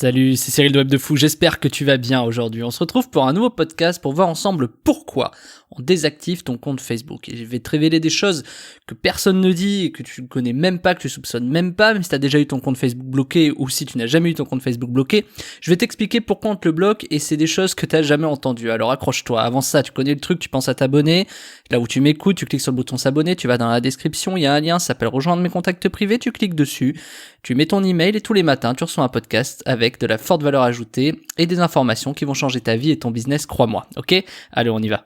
Salut, c'est Cyril de Web de Fou, j'espère que tu vas bien aujourd'hui. On se retrouve pour un nouveau podcast pour voir ensemble pourquoi on désactive ton compte Facebook. Et je vais te révéler des choses que personne ne dit et que tu ne connais même pas, que tu soupçonnes même pas, même si tu as déjà eu ton compte Facebook bloqué ou si tu n'as jamais eu ton compte Facebook bloqué. Je vais t'expliquer pourquoi on te le bloque et c'est des choses que tu n'as jamais entendues. Alors accroche-toi, avant ça, tu connais le truc, tu penses à t'abonner. Là où tu m'écoutes, tu cliques sur le bouton s'abonner, tu vas dans la description, il y a un lien, ça s'appelle rejoindre mes contacts privés, tu cliques dessus, tu mets ton email et tous les matins, tu reçois un podcast avec de la forte valeur ajoutée et des informations qui vont changer ta vie et ton business, crois-moi. Ok ? Allez, on y va.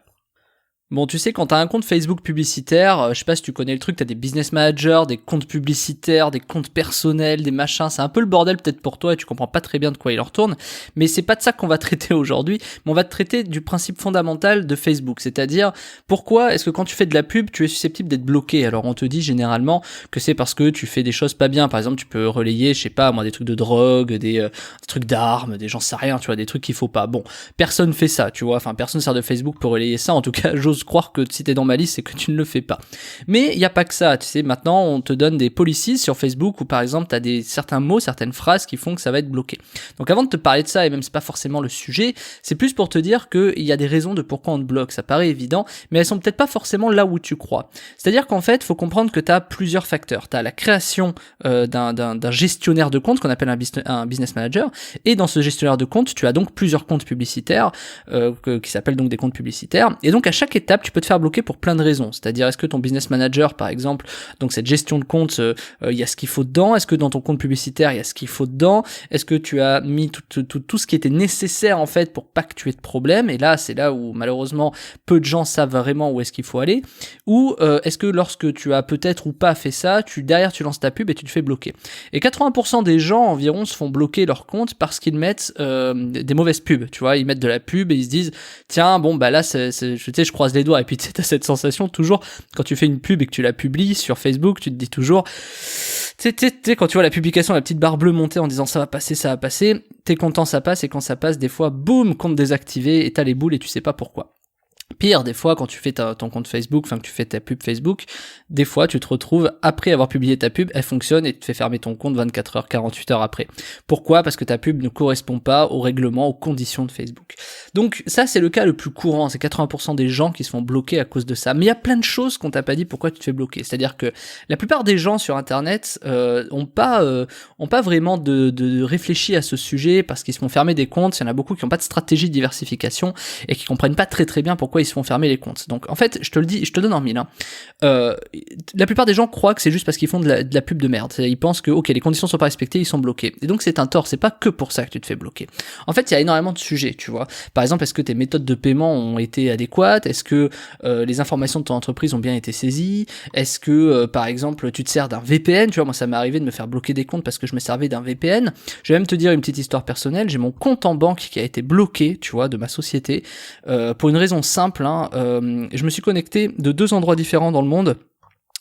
Bon, tu sais, quand t'as un compte Facebook publicitaire, je sais pas si tu connais le truc, t'as des business managers, des comptes publicitaires, des comptes personnels, des machins, c'est un peu le bordel peut-être pour toi et tu comprends pas très bien de quoi il en retourne, mais c'est pas de ça qu'on va traiter aujourd'hui, mais on va te traiter du principe fondamental de Facebook, c'est-à-dire pourquoi est-ce que quand tu fais de la pub, tu es susceptible d'être bloqué. Alors on te dit généralement que c'est parce que tu fais des choses pas bien, par exemple tu peux relayer, je sais pas moi, des trucs de drogue, des trucs d'armes, des j'en sais rien, tu vois, des trucs qu'il faut pas. Bon, personne fait ça, tu vois, enfin personne sert de Facebook pour relayer ça, en tout cas j'ose croire que si t'es dans ma liste, c'est que tu ne le fais pas. Mais il y a pas que ça, tu sais, maintenant on te donne des policies sur Facebook où par exemple t'as certains mots, certaines phrases qui font que ça va être bloqué. Donc avant de te parler de ça, et même c'est pas forcément le sujet, c'est plus pour te dire qu'il y a des raisons de pourquoi on te bloque, ça paraît évident, mais elles sont peut-être pas forcément là où tu crois. C'est-à-dire qu'en fait, faut comprendre que t'as plusieurs facteurs. T'as la création d'un gestionnaire de compte qu'on appelle un business manager, et dans ce gestionnaire de compte, tu as donc plusieurs comptes publicitaires qui s'appellent donc des comptes publicitaires, et donc à chaque étape, tu peux te faire bloquer pour plein de raisons. C'est-à-dire, est-ce que ton business manager, par exemple, donc cette gestion de compte, il y a ce qu'il faut dedans? Est-ce que dans ton compte publicitaire, il y a ce qu'il faut dedans? Est-ce que tu as mis tout ce qui était nécessaire, en fait, pour pas que tu aies de problème? Et là, c'est là où, malheureusement, peu de gens savent vraiment où est-ce qu'il faut aller. Ou est-ce que lorsque tu as peut-être ou pas fait ça, derrière, tu lances ta pub et tu te fais bloquer. Et 80% des gens, environ, se font bloquer leur compte parce qu'ils mettent des mauvaises pubs, tu vois. Ils mettent de la pub et ils se disent, tiens, bon, bah là, je croise les doigts. Et puis tu as cette sensation toujours, quand tu fais une pub et que tu la publies sur Facebook, tu te dis toujours, tu sais, quand tu vois la publication, la petite barre bleue monter en disant ça va passer, t'es content, ça passe, et quand ça passe, des fois, boum, compte désactivé, et t'as les boules et tu sais pas pourquoi. Pire, des fois, quand tu fais ton compte Facebook, enfin que tu fais ta pub Facebook, des fois, tu te retrouves, après avoir publié ta pub, elle fonctionne et tu te fais fermer ton compte 24 heures, 48 heures après. Pourquoi ? Parce que ta pub ne correspond pas au règlement, aux conditions de Facebook. Donc ça, c'est le cas le plus courant, c'est 80% des gens qui se font bloquer à cause de ça. Mais il y a plein de choses qu'on t'a pas dit pourquoi tu te fais bloquer. C'est-à-dire que la plupart des gens sur Internet ont pas vraiment de réfléchi à ce sujet parce qu'ils se font fermer des comptes. Il y en a beaucoup qui n'ont pas de stratégie de diversification et qui comprennent pas très bien pourquoi ils se font fermer les comptes. Donc en fait, je te le dis, je te donne en mille. La plupart des gens croient que c'est juste parce qu'ils font de la pub de merde. Ils pensent que ok, les conditions sont pas respectées, ils sont bloqués. Et donc c'est un tort. C'est pas que pour ça que tu te fais bloquer. En fait, il y a énormément de sujets, tu vois. Par exemple, est-ce que tes méthodes de paiement ont été adéquates? Est-ce que les informations de ton entreprise ont bien été saisies? Est-ce que par exemple tu te sers d'un VPN? Tu vois, moi ça m'est arrivé de me faire bloquer des comptes parce que je me servais d'un VPN. Je vais même te dire une petite histoire personnelle. J'ai mon compte en banque qui a été bloqué, tu vois, de ma société pour une raison simple. Je me suis connecté de 2 endroits différents dans le monde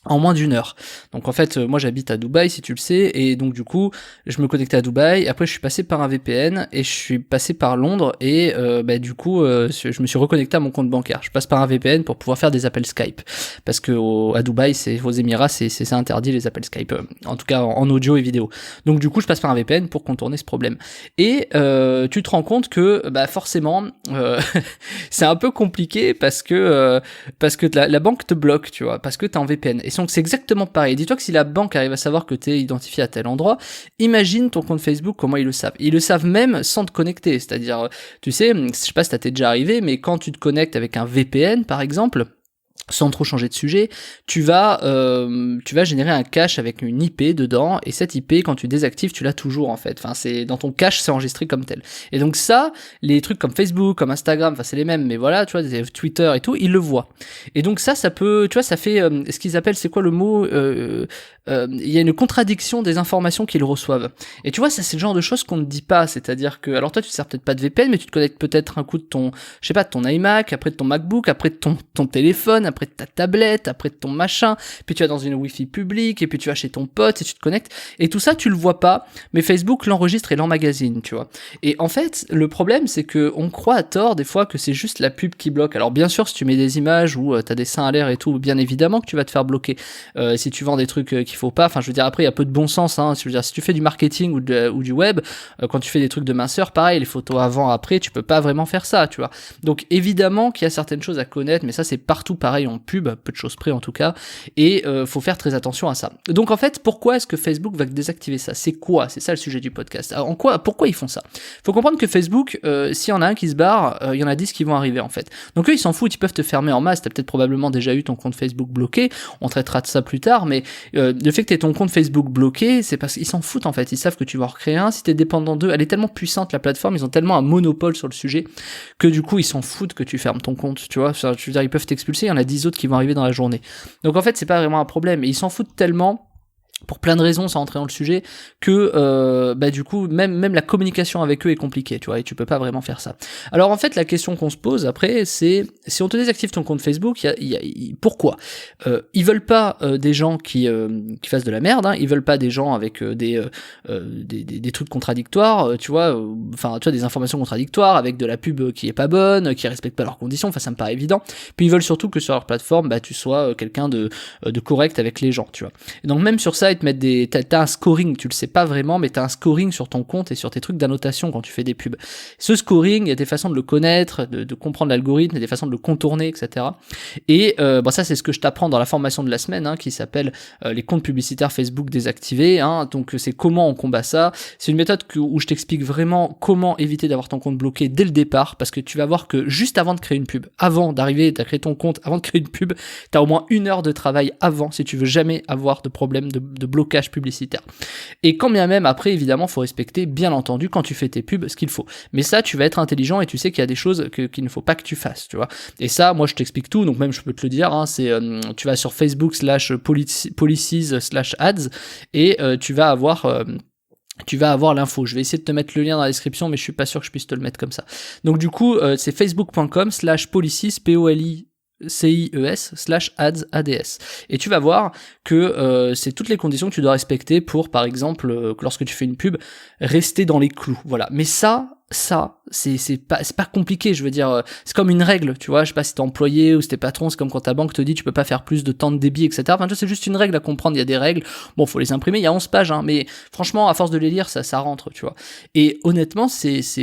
en moins d'1 heure. Donc en fait, moi j'habite à Dubaï si tu le sais, et donc du coup, je me connectais à Dubaï, après je suis passé par un VPN, et je suis passé par Londres, et du coup, je me suis reconnecté à mon compte bancaire. Je passe par un VPN pour pouvoir faire des appels Skype, parce que à Dubaï, aux Émirats, c'est interdit les appels Skype, en tout cas en audio et vidéo. Donc du coup, je passe par un VPN pour contourner ce problème. Et tu te rends compte que forcément, c'est un peu compliqué parce que la banque te bloque, tu vois, parce que t'es en VPN. Et donc c'est exactement pareil. Dis-toi que si la banque arrive à savoir que t'es identifié à tel endroit, imagine ton compte Facebook, comment ils le savent. Ils le savent même sans te connecter. C'est-à-dire, tu sais, je sais pas si ça t'est déjà arrivé, mais quand tu te connectes avec un VPN, par exemple, sans trop changer de sujet, tu vas générer un cache avec une IP dedans, et cette IP, quand tu désactives, tu l'as toujours en fait. Enfin, c'est dans ton cache, c'est enregistré comme tel. Et donc ça, les trucs comme Facebook, comme Instagram, enfin c'est les mêmes, mais voilà, tu vois, Twitter et tout, ils le voient. Et donc ça peut, tu vois, ça fait ce qu'ils appellent, c'est quoi le mot il y a une contradiction des informations qu'ils reçoivent. Et tu vois, ça c'est le genre de choses qu'on ne dit pas, c'est-à-dire que, alors toi tu sers peut-être pas de VPN, mais tu te connectes peut-être un coup de ton, je sais pas, de ton iMac, après de ton MacBook, après de ton téléphone, après de ta tablette, après de ton machin, puis tu vas dans une Wi-Fi publique, et puis tu vas chez ton pote et tu te connectes, et tout ça tu le vois pas, mais Facebook l'enregistre et l'emmagasine, tu vois. Et en fait, le problème c'est que on croit à tort des fois que c'est juste la pub qui bloque. Alors bien sûr, si tu mets des images où t'as des seins à l'air et tout, bien évidemment que tu vas te faire bloquer. Si tu vends des trucs qu'il faut pas, enfin je veux dire, après il y a peu de bon sens, hein. Je veux dire, si tu fais du marketing ou du web, quand tu fais des trucs de minceur, pareil, les photos avant, après, tu peux pas vraiment faire ça, tu vois. Donc évidemment qu'il y a certaines choses à connaître, mais ça c'est partout pareil en pub, peu de choses près en tout cas, et faut faire très attention à ça. Donc en fait, pourquoi est-ce que Facebook va désactiver ça? C'est quoi? C'est ça le sujet du podcast. Alors, pourquoi ils font ça? Faut comprendre que Facebook, s'il y en a un qui se barre, il y en a 10 qui vont arriver en fait. Donc eux ils s'en foutent, ils peuvent te fermer en masse. T'as peut-être probablement déjà eu ton compte Facebook bloqué, on traitera de ça plus tard, mais le fait que t'aies ton compte Facebook bloqué, c'est parce qu'ils s'en foutent en fait. Ils savent que tu vas en recréer un. Si t'es dépendant d'eux, elle est tellement puissante la plateforme, ils ont tellement un monopole sur le sujet que du coup ils s'en foutent que tu fermes ton compte, tu vois. Je veux dire, ils peuvent t'expulser, il y en a 10 autres qui vont arriver dans la journée. Donc en fait c'est pas vraiment un problème, et ils s'en foutent tellement, pour plein de raisons sans entrer dans le sujet, que du coup même la communication avec eux est compliquée, tu vois, et tu peux pas vraiment faire ça. Alors en fait la question qu'on se pose après, c'est si on te désactive ton compte Facebook, pourquoi ils veulent pas des gens qui fassent de la merde, hein, ils veulent pas des gens avec des trucs contradictoires, tu vois, enfin tu vois, des informations contradictoires avec de la pub qui est pas bonne, qui respecte pas leurs conditions, enfin ça me paraît évident. Puis ils veulent surtout que sur leur plateforme tu sois quelqu'un de correct avec les gens, tu vois. Et donc même sur ça, ils te mettent t'as un scoring, tu le sais pas vraiment, mais t'as un scoring sur ton compte et sur tes trucs d'annotation quand tu fais des pubs. Ce scoring, il y a des façons de le connaître, de comprendre l'algorithme, il y a des façons de le contourner, etc. Et ça c'est ce que je t'apprends dans la formation de la semaine, hein, qui s'appelle les comptes publicitaires Facebook désactivés, hein. Donc c'est comment on combat ça. C'est une méthode où je t'explique vraiment comment éviter d'avoir ton compte bloqué dès le départ, parce que tu vas voir que juste avant de créer une pub, avant d'arriver à créer ton compte, avant de créer une pub, t'as au moins 1 heure de travail avant si tu veux jamais avoir de problème de blocage publicitaire. Et quand bien même après, évidemment, faut respecter, bien entendu, quand tu fais tes pubs, ce qu'il faut. Mais ça, tu vas être intelligent et tu sais qu'il y a des choses qu'il ne faut pas que tu fasses, tu vois. Et ça, moi, je t'explique tout, donc même je peux te le dire, hein, c'est tu vas sur Facebook/policies/ads et tu vas avoir l'info. Je vais essayer de te mettre le lien dans la description, mais je suis pas sûr que je puisse te le mettre comme ça. Donc du coup, c'est facebook.com/policies, POLICIES/ads. Et tu vas voir que c'est toutes les conditions que tu dois respecter pour, par exemple, lorsque tu fais une pub, rester dans les clous. Voilà. Mais ça, c'est pas compliqué, je veux dire, c'est comme une règle, tu vois, je sais pas si t'es employé ou si t'es patron, c'est comme quand ta banque te dit tu peux pas faire plus de temps de débit, etc. Enfin, tu vois, c'est juste une règle à comprendre, il y a des règles, bon, faut les imprimer, il y a 11 pages, hein, mais franchement, à force de les lire, ça rentre, tu vois. Et honnêtement,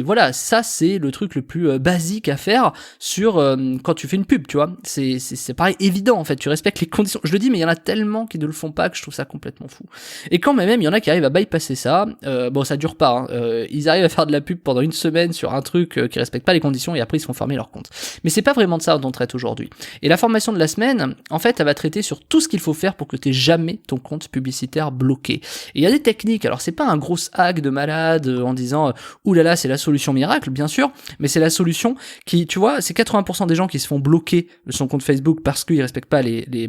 voilà, ça, c'est le truc le plus basique à faire sur, quand tu fais une pub, tu vois. C'est pareil, évident, en fait, tu respectes les conditions. Je le dis, mais il y en a tellement qui ne le font pas que je trouve ça complètement fou. Et quand même, il y en a qui arrivent à bypasser ça, bon, ça dure pas, hein, ils arrivent à faire de la pub pendant une semaine sur un truc qui respecte pas les conditions et après ils se font fermer leur compte. Mais c'est pas vraiment de ça dont on traite aujourd'hui. Et la formation de la semaine, en fait, elle va traiter sur tout ce qu'il faut faire pour que t'aies jamais ton compte publicitaire bloqué. Et il y a des techniques, alors c'est pas un gros hack de malade en disant oulala c'est la solution miracle, bien sûr, mais c'est la solution qui, tu vois, c'est 80% des gens qui se font bloquer de son compte Facebook parce qu'ils respectent pas les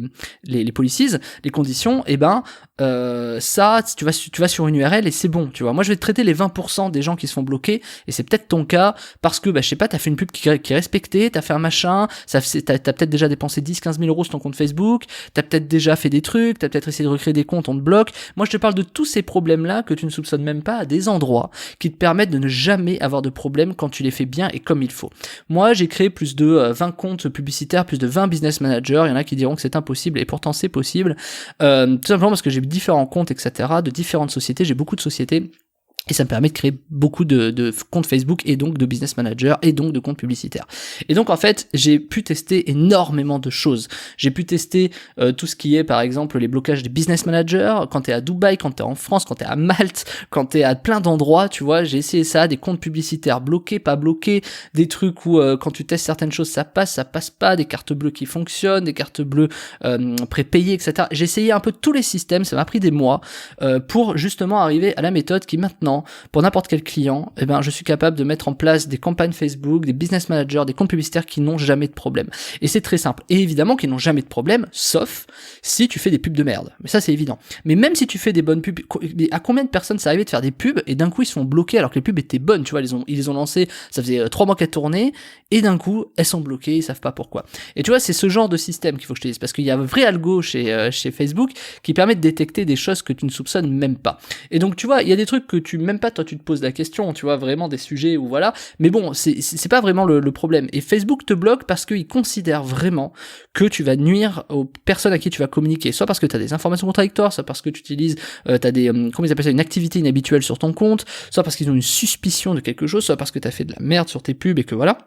policies, les conditions, et ça, tu vas sur une URL et c'est bon, tu vois. Moi je vais te traiter les 20% des gens qui se font bloquer, et c'est peut-être ton cas, parce que, je sais pas, t'as fait une pub qui est respectée, t'as fait un machin, t'as peut-être déjà dépensé 10-15 000 euros sur ton compte Facebook, t'as peut-être déjà fait des trucs, t'as peut-être essayé de recréer des comptes, on te bloque. Moi, je te parle de tous ces problèmes-là que tu ne soupçonnes même pas, à des endroits qui te permettent de ne jamais avoir de problème quand tu les fais bien et comme il faut. Moi, j'ai créé plus de 20 comptes publicitaires, plus de 20 business managers, il y en a qui diront que c'est impossible, et pourtant c'est possible, tout simplement parce que j'ai différents comptes, etc., de différentes sociétés, j'ai beaucoup de sociétés, et ça me permet de créer beaucoup de comptes Facebook et donc de business manager et donc de comptes publicitaires. Et donc en fait, j'ai pu tester énormément de choses. J'ai pu tester tout ce qui est par exemple les blocages des business managers, quand t'es à Dubaï, quand t'es en France, quand t'es à Malte, quand t'es à plein d'endroits, tu vois, j'ai essayé ça, des comptes publicitaires bloqués, pas bloqués, des trucs où quand tu testes certaines choses ça passe pas, des cartes bleues qui fonctionnent, des cartes bleues prépayées, etc. J'ai essayé un peu tous les systèmes, ça m'a pris des mois pour justement arriver à la méthode qui maintenant maintenant, pour n'importe quel client, eh ben, je suis capable de mettre en place des campagnes Facebook, des business managers, des comptes publicitaires qui n'ont jamais de problème. Et c'est très simple. Et évidemment qu'ils n'ont jamais de problème, sauf si tu fais des pubs de merde. Mais ça, c'est évident. Mais même si tu fais des bonnes pubs, à combien de personnes ça arrivait de faire des pubs et d'un coup ils se font bloquer alors que les pubs étaient bonnes, tu vois, ils les ont lancées, ça faisait 3 mois qu'elles tournaient, et d'un coup elles sont bloquées, ils savent pas pourquoi. Et tu vois, c'est ce genre de système qu'il faut que je te dise, parce qu'il y a un vrai algo chez Facebook qui permet de détecter des choses que tu ne soupçonnes même pas. Et donc tu vois, il y a des trucs que même pas toi tu te poses la question, tu vois, vraiment des sujets où voilà, mais bon, c'est pas vraiment le problème. Et Facebook te bloque parce qu'il considère vraiment que tu vas nuire aux personnes à qui tu vas communiquer, soit parce que tu as des informations contradictoires, soit parce que tu utilises, t'as des, comment ils appellent ça, une activité inhabituelle sur ton compte, soit parce qu'ils ont une suspicion de quelque chose, soit parce que t'as fait de la merde sur tes pubs et que voilà.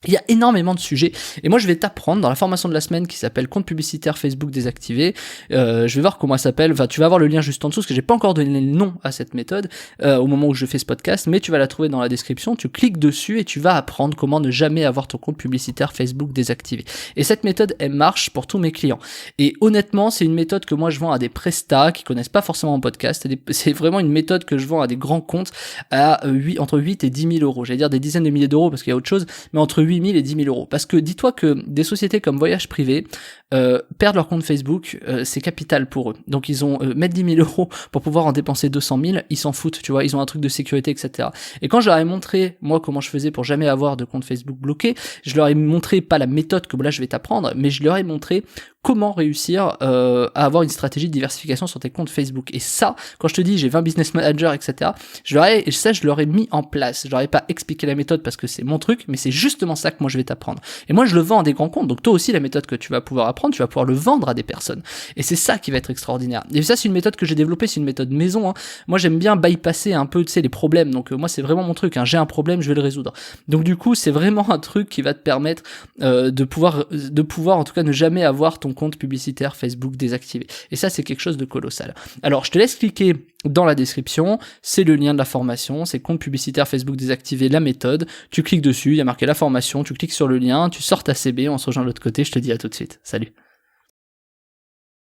Il y a énormément de sujets, et moi je vais t'apprendre dans la formation de la semaine qui s'appelle compte publicitaire Facebook désactivé, je vais voir comment elle s'appelle, enfin tu vas avoir le lien juste en dessous, parce que j'ai pas encore donné le nom à cette méthode au moment où je fais ce podcast, mais tu vas la trouver dans la description, tu cliques dessus et tu vas apprendre comment ne jamais avoir ton compte publicitaire Facebook désactivé. Et cette méthode, elle marche pour tous mes clients. Et honnêtement, c'est une méthode que moi je vends à des prestats qui connaissent pas forcément mon podcast, c'est vraiment une méthode que je vends à des grands comptes à entre 8 et 10 000 euros, j'allais dire des dizaines de milliers d'euros parce qu'il y a autre chose, mais entre 8 000 et 10 000 euros. Parce que dis-toi que des sociétés comme Voyage Privé perdent leur compte Facebook, c'est capital pour eux. Donc ils ont mettre 10 000 euros pour pouvoir en dépenser 200 000, ils s'en foutent, tu vois, ils ont un truc de sécurité, etc. Et quand je leur ai montré, moi, comment je faisais pour jamais avoir de compte Facebook bloqué, je leur ai montré pas la méthode que là je vais t'apprendre, mais je leur ai montré comment réussir à avoir une stratégie de diversification sur tes comptes Facebook. Et ça, quand je te dis j'ai 20 business managers, etc., je leur ai mis en place. Je leur ai pas expliqué la méthode parce que c'est mon truc, mais c'est justement ça que moi je vais t'apprendre. Et moi je le vends à des grands comptes, donc toi aussi la méthode que tu vas pouvoir apprendre, tu vas pouvoir le vendre à des personnes. Et c'est ça qui va être extraordinaire. Et ça c'est une méthode que j'ai développée, c'est une méthode maison, hein. Moi j'aime bien bypasser un peu, tu sais, les problèmes, donc moi c'est vraiment mon truc, hein. J'ai un problème, je vais le résoudre. Donc du coup c'est vraiment un truc qui va te permettre de pouvoir en tout cas ne jamais avoir ton compte publicitaire Facebook désactivé. Et ça c'est quelque chose de colossal. Alors je te laisse cliquer dans la description, c'est le lien de la formation, c'est compte publicitaire Facebook désactivé, la méthode, tu cliques dessus, il y a marqué la formation, tu cliques sur le lien, tu sors ta CB, on se rejoint de l'autre côté, je te dis à tout de suite. Salut.